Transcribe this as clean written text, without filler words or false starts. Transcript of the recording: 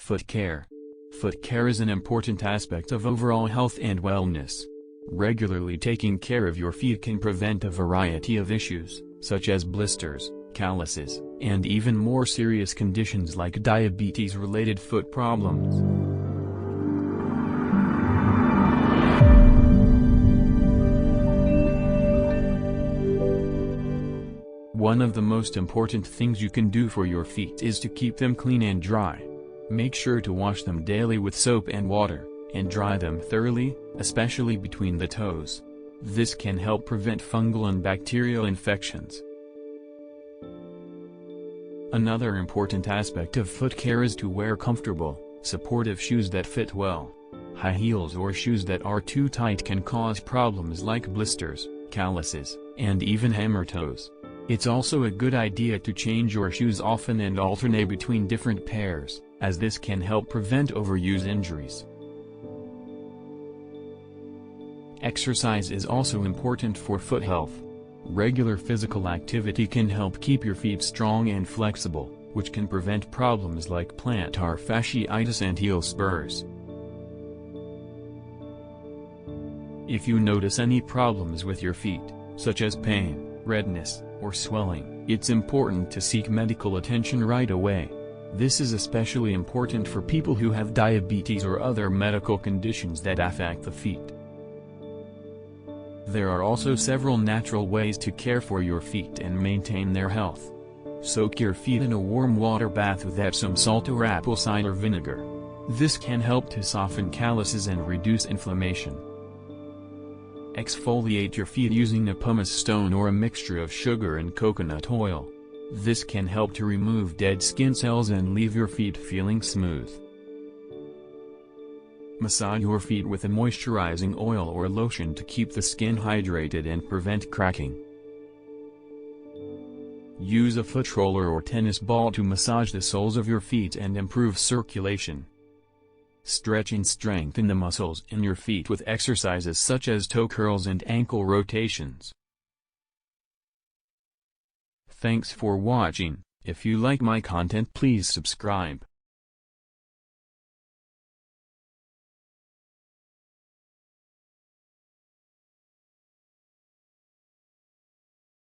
Foot care. Foot care is an important aspect of overall health and wellness. Regularly taking care of your feet can prevent a variety of issues, such as blisters, calluses, and even more serious conditions like diabetes-related foot problems. One of the most important things you can do for your feet is to keep them clean and dry. Make sure to wash them daily with soap and water, and dry them thoroughly, especially between the toes. This can help prevent fungal and bacterial infections. Another important aspect of foot care is to wear comfortable, supportive shoes that fit well. High heels or shoes that are too tight can cause problems like blisters, calluses, and even hammer toes. It's also a good idea to change your shoes often and alternate between different pairs, as this can help prevent overuse injuries. Exercise is also important for foot health. Regular physical activity can help keep your feet strong and flexible, which can prevent problems like plantar fasciitis and heel spurs. If you notice any problems with your feet, such as pain, redness, or swelling, it's important to seek medical attention right away. This is especially important for people who have diabetes or other medical conditions that affect the feet. There are also several natural ways to care for your feet and maintain their health. Soak your feet in a warm water bath with Epsom salt or apple cider vinegar. This can help to soften calluses and reduce inflammation. Exfoliate your feet using a pumice stone or a mixture of sugar and coconut oil. This can help to remove dead skin cells and leave your feet feeling smooth. Massage your feet with a moisturizing oil or lotion to keep the skin hydrated and prevent cracking. Use a foot roller or tennis ball to massage the soles of your feet and improve circulation. Stretch and strengthen the muscles in your feet with exercises such as toe curls and ankle rotations. Thanks for watching. If you like my content, please subscribe.